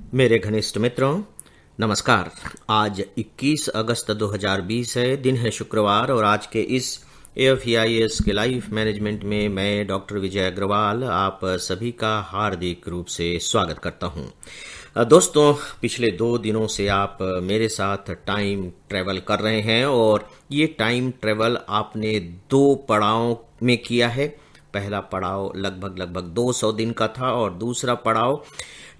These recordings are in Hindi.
मेरे घनिष्ठ मित्रों, नमस्कार। आज 21 अगस्त 2020 है, दिन है शुक्रवार और आज के इस AFEIS के लाइफ मैनेजमेंट में मैं डॉक्टर विजय अग्रवाल आप सभी का हार्दिक रूप से स्वागत करता हूं। दोस्तों, पिछले 2 दिनों से आप मेरे साथ टाइम ट्रेवल कर रहे हैं और ये टाइम ट्रेवल आपने 2 पड़ावों में किया है। पहला पड़ाव लगभग 200 दिन का था और दूसरा पड़ाव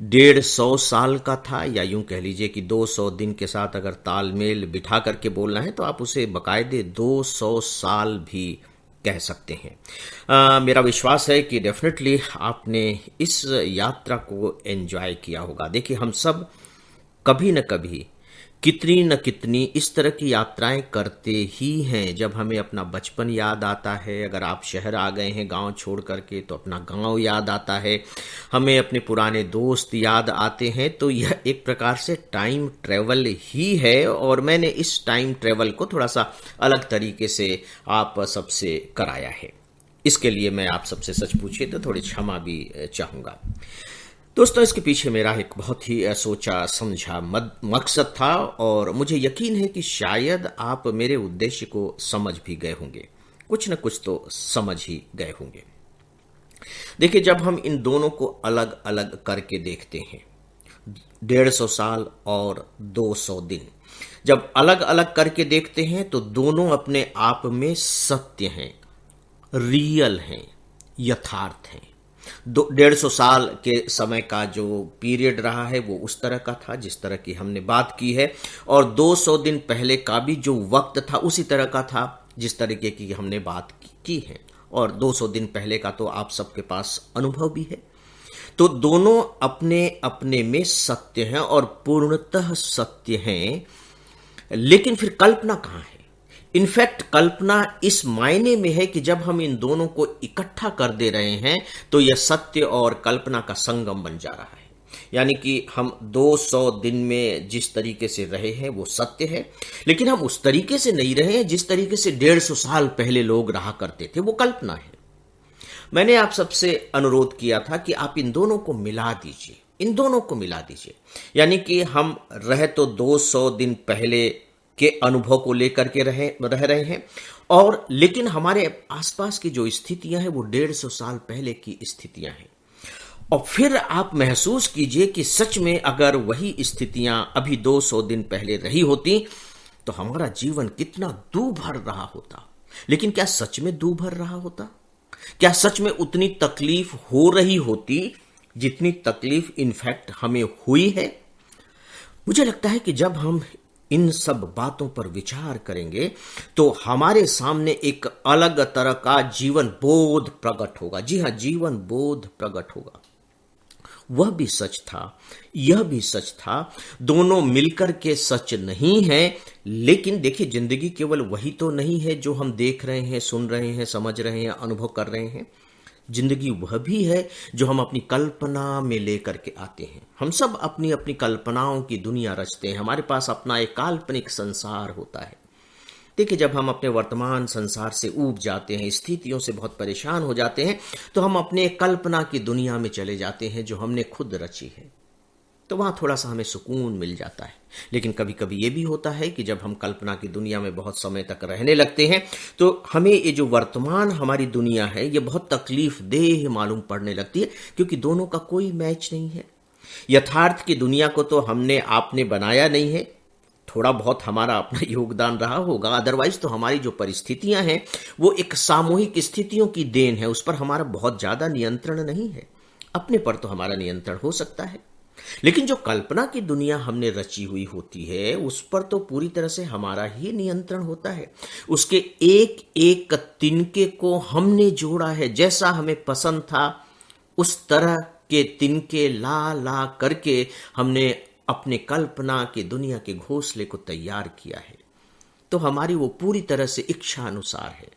150 साल का था, या यूं कह लीजिए कि 200 दिन के साथ अगर तालमेल बिठा करके बोलना है तो आप उसे बाकायदे 200 साल भी कह सकते हैं। मेरा विश्वास है कि डेफिनेटली आपने इस यात्रा को एंजॉय किया होगा। देखिए, हम सब कभी न कभी कितनी न कितनी इस तरह की यात्राएं करते ही हैं। जब हमें अपना बचपन याद आता है, अगर आप शहर आ गए हैं गांव छोड़ करके तो अपना गांव याद आता है, हमें अपने पुराने दोस्त याद आते हैं, तो यह एक प्रकार से टाइम ट्रेवल ही है। और मैंने इस टाइम ट्रेवल को थोड़ा सा अलग तरीके से आप सबसे कराया है। इसके लिए मैं आप सबसे सच पूछिए तो थोड़ी क्षमा भी चाहूँगा। दोस्तों, इसके पीछे मेरा एक बहुत ही सोचा समझा मकसद था और मुझे यकीन है कि शायद आप मेरे उद्देश्य को समझ भी गए होंगे, कुछ न कुछ तो समझ ही गए होंगे। देखिए, जब हम इन दोनों को अलग अलग करके देखते हैं, 150 साल और 200 दिन, जब अलग अलग करके देखते हैं तो दोनों अपने आप में सत्य हैं, रियल हैं, यथार्थ हैं। 150 साल के समय का जो पीरियड रहा है वो उस तरह का था जिस तरह की हमने बात की है, और 200 दिन पहले का भी जो वक्त था उसी तरह का था जिस तरीके की हमने बात की है। और 200 दिन पहले का तो आप सबके पास अनुभव भी है। तो दोनों अपने अपने में सत्य हैं और पूर्णतः सत्य हैं। लेकिन फिर कल्पना कहाँ है? इनफैक्ट कल्पना इस मायने में है कि जब हम इन दोनों को इकट्ठा कर दे रहे हैं तो यह सत्य और कल्पना का संगम बन जा रहा है। यानी कि हम 200 दिन में जिस तरीके से रहे हैं वो सत्य है, लेकिन हम उस तरीके से नहीं रहे हैं जिस तरीके से 150 साल पहले लोग रहा करते थे, वो कल्पना है। मैंने आप सबसे अनुरोध किया था कि आप इन दोनों को मिला दीजिए, इन दोनों को मिला दीजिए। यानी कि हम रह तो 200 दिन पहले के अनुभव को लेकर के रह रहे हैं, और लेकिन हमारे आसपास की जो स्थितियां हैं वो 150 साल पहले की स्थितियां हैं। और फिर आप महसूस कीजिए कि सच में अगर वही स्थितियां अभी 200 दिन पहले रही होती तो हमारा जीवन कितना दूभर रहा होता। लेकिन क्या सच में दूभर रहा होता? क्या सच में उतनी तकलीफ हो रही होती जितनी तकलीफ इनफैक्ट हमें हुई है? मुझे लगता है कि जब हम इन सब बातों पर विचार करेंगे तो हमारे सामने एक अलग तरह का जीवन बोध प्रकट होगा। जी हां, जीवन बोध प्रकट होगा। वह भी सच था, यह भी सच था, दोनों मिलकर के सच नहीं है। लेकिन देखिए, जिंदगी केवल वही तो नहीं है जो हम देख रहे हैं, सुन रहे हैं, समझ रहे हैं, अनुभव कर रहे हैं। जिंदगी वह भी है जो हम अपनी कल्पना में लेकर के आते हैं। हम सब अपनी अपनी कल्पनाओं की दुनिया रचते हैं। हमारे पास अपना एक काल्पनिक संसार होता है। देखिए, जब हम अपने वर्तमान संसार से ऊब जाते हैं, स्थितियों से बहुत परेशान हो जाते हैं, तो हम अपने कल्पना की दुनिया में चले जाते हैं जो हमने खुद रची है। तो वहां थोड़ा सा हमें सुकून मिल जाता है। लेकिन कभी कभी ये भी होता है कि जब हम कल्पना की दुनिया में बहुत समय तक रहने लगते हैं तो हमें ये जो वर्तमान हमारी दुनिया है ये बहुत तकलीफ देह मालूम पड़ने लगती है, क्योंकि दोनों का कोई मैच नहीं है। यथार्थ की दुनिया को तो हमने आपने बनाया नहीं है, थोड़ा बहुत हमारा अपना योगदान रहा होगा, अदरवाइज तो हमारी जो परिस्थितियां हैं वो एक सामूहिक स्थितियों की देन है। उस पर हमारा बहुत ज्यादा नियंत्रण नहीं है। अपने पर तो हमारा नियंत्रण हो सकता है, लेकिन जो कल्पना की दुनिया हमने रची हुई होती है उस पर तो पूरी तरह से हमारा ही नियंत्रण होता है। उसके एक एक तिनके को हमने जोड़ा है, जैसा हमें पसंद था उस तरह के तिनके ला ला करके हमने अपने कल्पना की दुनिया के घोंसले को तैयार किया है। तो हमारी वो पूरी तरह से इच्छा अनुसार है,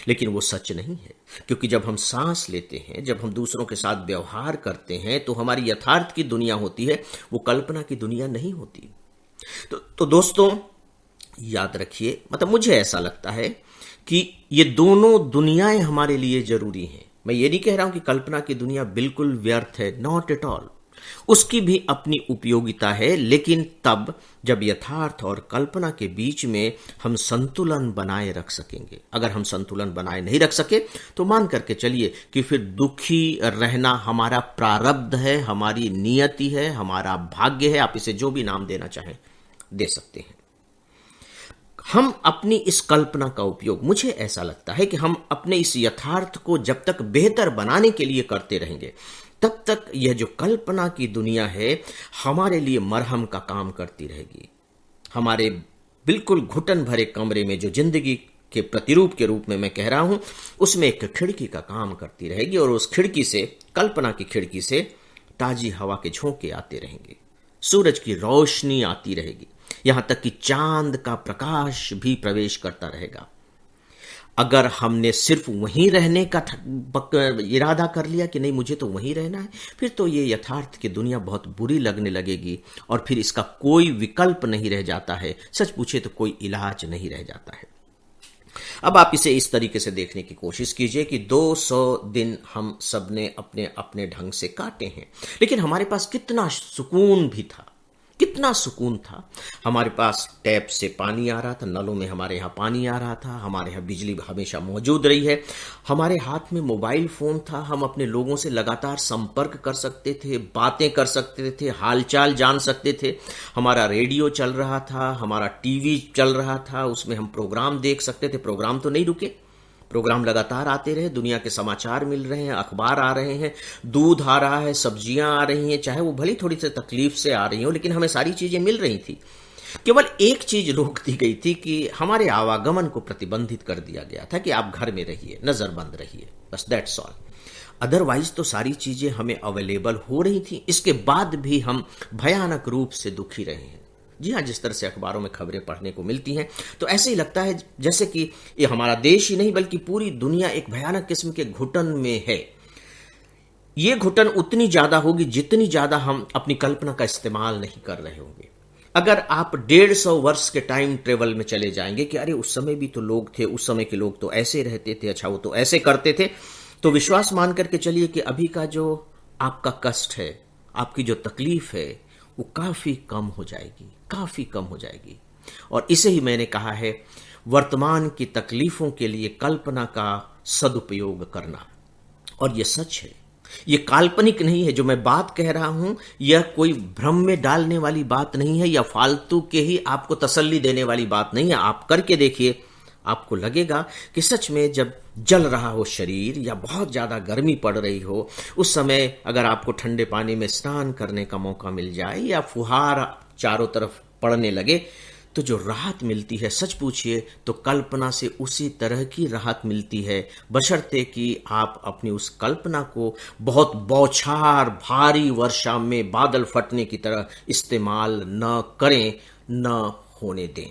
लेकिन वो सच नहीं है। क्योंकि जब हम सांस लेते हैं, जब हम दूसरों के साथ व्यवहार करते हैं, तो हमारी यथार्थ की दुनिया होती है, वो कल्पना की दुनिया नहीं होती। तो दोस्तों, याद रखिए, मतलब मुझे ऐसा लगता है कि ये दोनों दुनियाएं हमारे लिए जरूरी हैं। मैं ये नहीं कह रहा हूं कि कल्पना की दुनिया बिल्कुल व्यर्थ है, नॉट एट ऑल। उसकी भी अपनी उपयोगिता है, लेकिन तब जब यथार्थ और कल्पना के बीच में हम संतुलन बनाए रख सकेंगे। अगर हम संतुलन बनाए नहीं रख सके तो मान करके चलिए कि फिर दुखी रहना हमारा प्रारब्ध है, हमारी नियति है, हमारा भाग्य है। आप इसे जो भी नाम देना चाहें दे सकते हैं। हम अपनी इस कल्पना का उपयोग, मुझे ऐसा लगता है कि हम अपने इस यथार्थ को जब तक बेहतर बनाने के लिए करते रहेंगे, तब तक यह जो कल्पना की दुनिया है हमारे लिए मरहम का काम करती रहेगी। हमारे बिल्कुल घुटन भरे कमरे में जो जिंदगी के प्रतिरूप के रूप में मैं कह रहा हूं, उसमें एक खिड़की का काम करती रहेगी और उस खिड़की से, कल्पना की खिड़की से ताजी हवा के झोंके आते रहेंगे, सूरज की रोशनी आती रहेगी, यहां तक कि चांद का प्रकाश भी प्रवेश करता रहेगा। अगर हमने सिर्फ वहीं रहने का इरादा कर लिया कि नहीं मुझे तो वहीं रहना है, फिर तो ये यथार्थ की दुनिया बहुत बुरी लगने लगेगी और फिर इसका कोई विकल्प नहीं रह जाता है। सच पूछे तो कोई इलाज नहीं रह जाता है। अब आप इसे इस तरीके से देखने की कोशिश कीजिए कि 200 दिन हम सबने अपने अपने ढंग से काटे हैं, लेकिन हमारे पास कितना सुकून भी था, कितना सुकून था। हमारे पास टैप से पानी आ रहा था, नलों में हमारे यहाँ पानी आ रहा था, हमारे यहाँ बिजली हमेशा मौजूद रही है, हमारे हाथ में मोबाइल फोन था, हम अपने लोगों से लगातार संपर्क कर सकते थे, बातें कर सकते थे, हालचाल जान सकते थे, हमारा रेडियो चल रहा था, हमारा टीवी चल रहा था, उसमें हम प्रोग्राम देख सकते थे। प्रोग्राम तो नहीं रुके, प्रोग्राम लगातार आते रहे, दुनिया के समाचार मिल रहे हैं, अखबार आ रहे हैं, दूध आ रहा है, सब्जियां आ रही हैं, चाहे वो भली थोड़ी सी तकलीफ से आ रही हो, लेकिन हमें सारी चीजें मिल रही थी। केवल एक चीज रोक दी गई थी कि हमारे आवागमन को प्रतिबंधित कर दिया गया था कि आप घर में रहिए, नजरबंद रहिए, बस दैट्स ऑल। अदरवाइज तो सारी चीजें हमें अवेलेबल हो रही थी। इसके बाद भी हम भयानक रूप से दुखी रहे हैं। जी हाँ, जिस तरह से अखबारों में खबरें पढ़ने को मिलती हैं, तो ऐसे ही लगता है जैसे कि ये हमारा देश ही नहीं बल्कि पूरी दुनिया एक भयानक किस्म के घुटन में है। ये घुटन उतनी ज्यादा होगी जितनी ज्यादा हम अपनी कल्पना का इस्तेमाल नहीं कर रहे होंगे। अगर आप 150 वर्ष के टाइम ट्रेवल में चले जाएंगे कि अरे उस समय भी तो लोग थे, उस समय के लोग तो ऐसे रहते थे, अच्छा वो तो ऐसे करते थे, तो विश्वास मान करके चलिए कि अभी का जो आपका कष्ट है, आपकी जो तकलीफ है, वो काफी कम हो जाएगी, काफी कम हो जाएगी। और इसे ही मैंने कहा है, वर्तमान की तकलीफों के लिए कल्पना का सदुपयोग करना। और यह सच है, यह काल्पनिक नहीं है। जो मैं बात कह रहा हूं यह कोई भ्रम में डालने वाली बात नहीं है या फालतू के ही आपको तसल्ली देने वाली बात नहीं है। आप करके देखिए, आपको लगेगा कि सच में जब जल रहा हो शरीर या बहुत ज्यादा गर्मी पड़ रही हो, उस समय अगर आपको ठंडे पानी में स्नान करने का मौका मिल जाए या फुहार चारों तरफ पड़ने लगे, तो जो राहत मिलती है, सच पूछिए तो कल्पना से उसी तरह की राहत मिलती है, बशर्ते कि आप अपनी उस कल्पना को बहुत बौछार भारी वर्षा में बादल फटने की तरह इस्तेमाल न करें, न होने दें।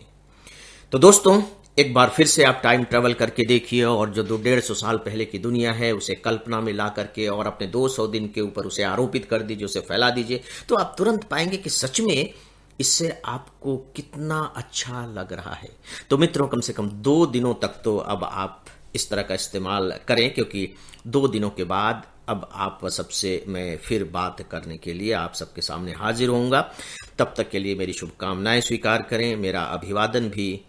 तो दोस्तों, एक बार फिर से आप टाइम ट्रेवल करके देखिए और जो 150 साल पहले की दुनिया है उसे कल्पना में ला करके और अपने 200 दिन के ऊपर उसे आरोपित कर दीजिए, उसे फैला दीजिए, तो आप तुरंत पाएंगे कि सच में इससे आपको कितना अच्छा लग रहा है। तो मित्रों, कम से कम 2 दिनों तक तो अब आप इस तरह का इस्तेमाल करें, क्योंकि 2 दिनों के बाद अब आप सबसे मैं फिर बात करने के लिए आप सबके सामने हाजिर होऊंगा। तब तक के लिए मेरी शुभकामनाएं स्वीकार करें, मेरा अभिवादन भी